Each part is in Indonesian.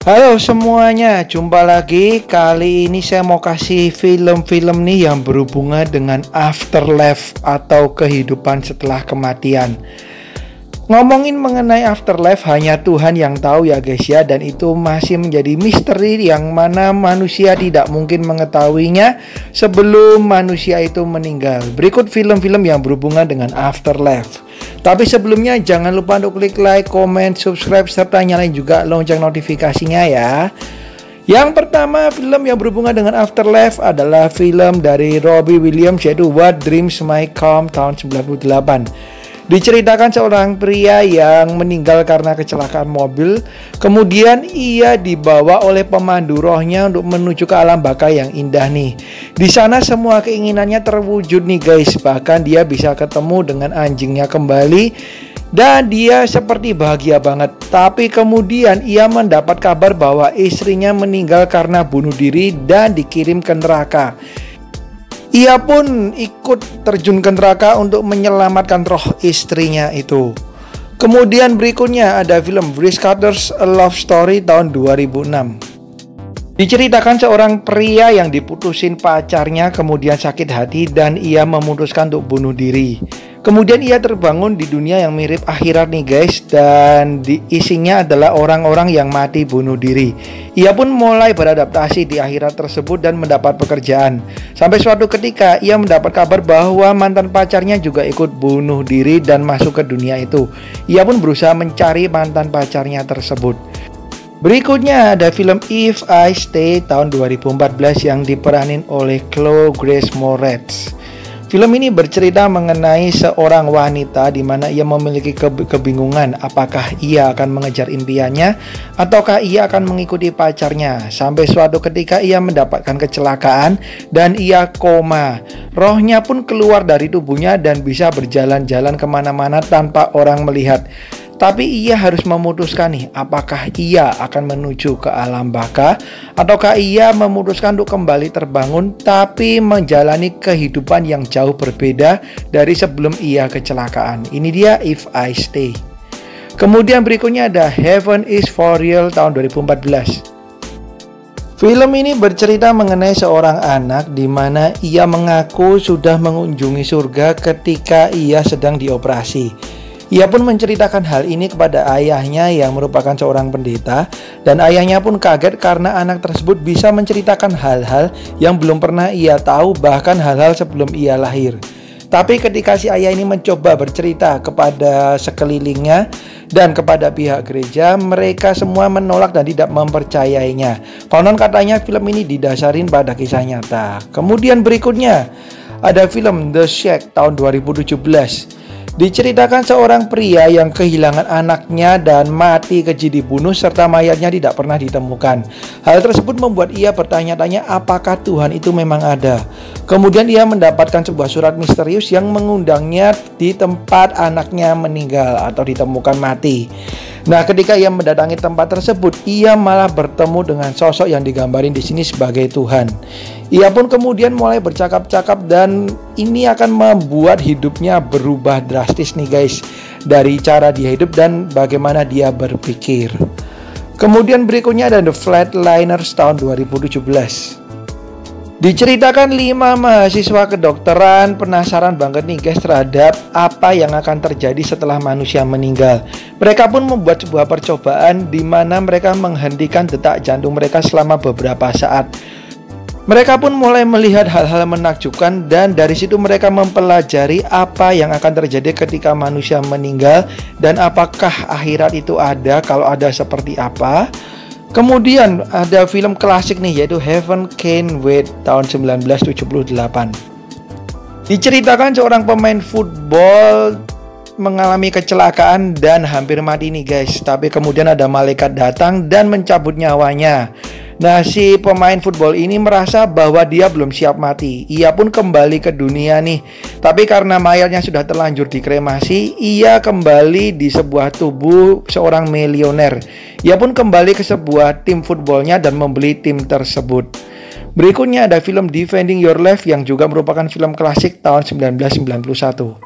Halo semuanya, jumpa lagi. Kali ini saya mau kasih film-film nih yang berhubungan dengan afterlife atau kehidupan setelah kematian. Ngomongin mengenai afterlife hanya Tuhan yang tahu ya guys ya. Dan itu masih menjadi misteri yang mana manusia tidak mungkin mengetahuinya sebelum manusia itu meninggal. Berikut film-film yang berhubungan dengan afterlife. Tapi sebelumnya jangan lupa untuk klik like, comment, subscribe, serta nyalain juga lonceng notifikasinya ya. Yang pertama film yang berhubungan dengan afterlife adalah film dari Robbie Williams yaitu What Dreams May Come tahun 98. Diceritakan seorang pria yang meninggal karena kecelakaan mobil. Kemudian ia dibawa oleh pemandu rohnya untuk menuju ke alam baka yang indah nih. Di sana semua keinginannya terwujud nih guys. Bahkan dia bisa ketemu dengan anjingnya kembali. Dan dia seperti bahagia banget. Tapi kemudian ia mendapat kabar bahwa istrinya meninggal karena bunuh diri dan dikirim ke neraka. Ia pun ikut terjun ke neraka untuk menyelamatkan roh istrinya itu. Kemudian berikutnya ada film Chris Carter's A Love Story tahun 2006. Diceritakan seorang pria yang diputusin pacarnya kemudian sakit hati dan ia memutuskan untuk bunuh diri. Kemudian ia terbangun di dunia yang mirip akhirat nih guys. Dan isinya adalah orang-orang yang mati bunuh diri. Ia pun mulai beradaptasi di akhirat tersebut dan mendapat pekerjaan. Sampai suatu ketika ia mendapat kabar bahwa mantan pacarnya juga ikut bunuh diri dan masuk ke dunia itu. Ia pun berusaha mencari mantan pacarnya tersebut. Berikutnya ada film If I Stay tahun 2014 yang diperanin oleh Chloe Grace Moretz. Film ini bercerita mengenai seorang wanita di mana ia memiliki kebingungan apakah ia akan mengejar impiannya ataukah ia akan mengikuti pacarnya. Sampai suatu ketika ia mendapatkan kecelakaan dan ia koma. Rohnya pun keluar dari tubuhnya dan bisa berjalan-jalan kemana-mana tanpa orang melihat. Tapi ia harus memutuskan nih, apakah ia akan menuju ke alam baka ataukah ia memutuskan untuk kembali terbangun tapi menjalani kehidupan yang jauh berbeda dari sebelum ia kecelakaan. Ini dia If I Stay. Kemudian berikutnya ada Heaven is for Real tahun 2014. Film ini bercerita mengenai seorang anak di mana ia mengaku sudah mengunjungi surga ketika ia sedang dioperasi. Ia pun menceritakan hal ini kepada ayahnya yang merupakan seorang pendeta. Dan ayahnya pun kaget karena anak tersebut bisa menceritakan hal-hal yang belum pernah ia tahu, bahkan hal-hal sebelum ia lahir. Tapi ketika si ayah ini mencoba bercerita kepada sekelilingnya dan kepada pihak gereja, mereka semua menolak dan tidak mempercayainya. Konon katanya film ini didasarin pada kisah nyata. Kemudian berikutnya ada film The Shack tahun 2017. Diceritakan seorang pria yang kehilangan anaknya dan mati keji dibunuh serta mayatnya tidak pernah ditemukan. Hal tersebut membuat ia bertanya-tanya apakah Tuhan itu memang ada. Kemudian ia mendapatkan sebuah surat misterius yang mengundangnya di tempat anaknya meninggal atau ditemukan mati. Nah, ketika ia mendatangi tempat tersebut, ia malah bertemu dengan sosok yang digambarin di sini sebagai Tuhan. Ia pun kemudian mulai bercakap-cakap dan ini akan membuat hidupnya berubah drastis nih guys, dari cara dia hidup dan bagaimana dia berpikir. Kemudian berikutnya ada The Flatliners tahun 2017. Diceritakan 5 mahasiswa kedokteran penasaran banget nih guys terhadap apa yang akan terjadi setelah manusia meninggal. Mereka pun membuat sebuah percobaan di mana mereka menghentikan detak jantung mereka selama beberapa saat. Mereka pun mulai melihat hal-hal menakjubkan dan dari situ mereka mempelajari apa yang akan terjadi ketika manusia meninggal dan apakah akhirat itu ada, kalau ada seperti apa. Kemudian ada film klasik nih yaitu Heaven Can't Wait tahun 1978. Diceritakan seorang pemain football mengalami kecelakaan dan hampir mati nih guys. Tapi kemudian ada malaikat datang dan mencabut nyawanya. Nah, si pemain football ini merasa bahwa dia belum siap mati. Ia pun kembali ke dunia nih. Tapi karena mayatnya sudah terlanjur dikremasi, ia kembali di sebuah tubuh seorang milioner. Ia pun kembali ke sebuah tim footballnya dan membeli tim tersebut. Berikutnya ada film Defending Your Life yang juga merupakan film klasik tahun 1991.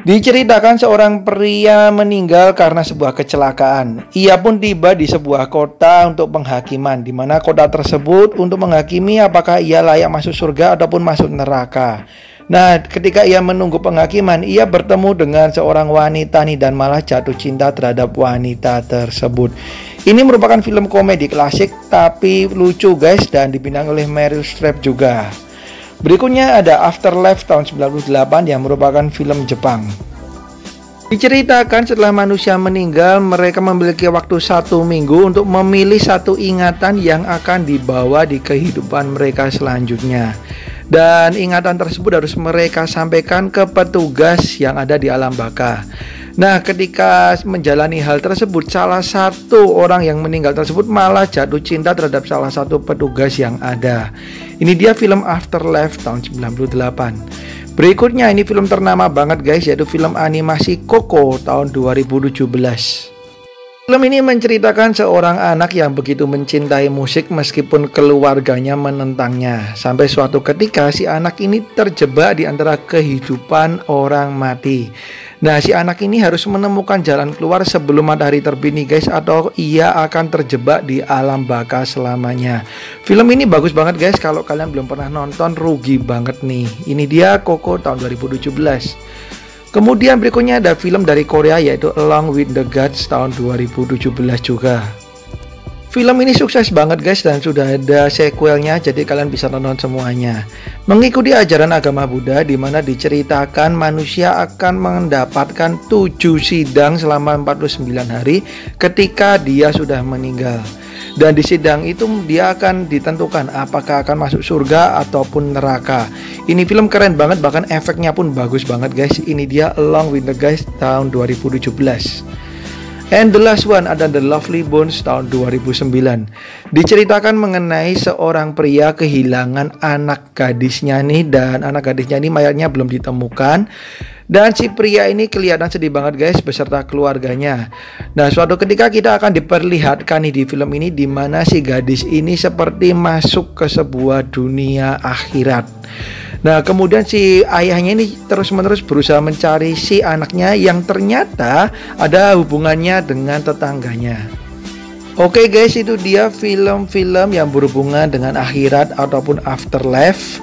Diceritakan seorang pria meninggal karena sebuah kecelakaan. Ia pun tiba di sebuah kota untuk penghakiman, di mana kota tersebut untuk menghakimi apakah ia layak masuk surga ataupun masuk neraka. Nah, ketika ia menunggu penghakiman, ia bertemu dengan seorang wanita nih dan malah jatuh cinta terhadap wanita tersebut. Ini merupakan film komedi klasik tapi lucu guys, dan dibintangi oleh Meryl Streep juga. Berikutnya ada Afterlife tahun 98 yang merupakan film Jepang. Diceritakan setelah manusia meninggal, mereka memiliki waktu 1 minggu untuk memilih satu ingatan yang akan dibawa di kehidupan mereka selanjutnya. Dan ingatan tersebut harus mereka sampaikan ke petugas yang ada di alam baka. Nah, ketika menjalani hal tersebut, salah satu orang yang meninggal tersebut malah jatuh cinta terhadap salah satu petugas yang ada. Ini dia film Afterlife tahun 98. Berikutnya ini film ternama banget guys, yaitu film animasi Coco tahun 2017. Film ini menceritakan seorang anak yang begitu mencintai musik meskipun keluarganya menentangnya. Sampai suatu ketika si anak ini terjebak di antara kehidupan orang mati. Nah, si anak ini harus menemukan jalan keluar sebelum matahari terbit nih guys, atau ia akan terjebak di alam baka selamanya. Film ini bagus banget guys, kalau kalian belum pernah nonton rugi banget nih. Ini dia Coco tahun 2017. Kemudian berikutnya ada film dari Korea yaitu Along with the Gods tahun 2017 juga. Film ini sukses banget guys dan sudah ada sequelnya, jadi kalian bisa nonton semuanya. Mengikuti ajaran agama Buddha di mana diceritakan manusia akan mendapatkan 7 sidang selama 49 hari ketika dia sudah meninggal. Dan di sidang itu dia akan ditentukan apakah akan masuk surga ataupun neraka. Ini film keren banget, bahkan efeknya pun bagus banget guys. Ini dia Along with the Guys tahun 2017. And the last one ada The Lovely Bones tahun 2009. Diceritakan mengenai seorang pria kehilangan anak gadisnya nih, dan anak gadisnya ini mayatnya belum ditemukan. Dan si pria ini kelihatan sedih banget guys beserta keluarganya. Nah, suatu ketika kita akan diperlihatkan nih di film ini di mana si gadis ini seperti masuk ke sebuah dunia akhirat. Nah, kemudian si ayahnya ini terus-menerus berusaha mencari si anaknya yang ternyata ada hubungannya dengan tetangganya. Oke guys, itu dia film-film yang berhubungan dengan akhirat ataupun afterlife.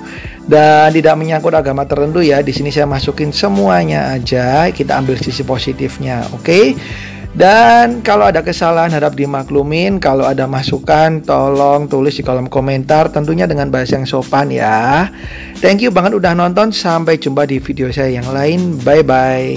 Dan tidak menyangkut agama tertentu ya. Di sini saya masukin semuanya aja. Kita ambil sisi positifnya, oke? Dan kalau ada kesalahan harap dimaklumin. Kalau ada masukan tolong tulis di kolom komentar, tentunya dengan bahasa yang sopan ya. Thank you banget udah nonton. Sampai jumpa di video saya yang lain. Bye bye.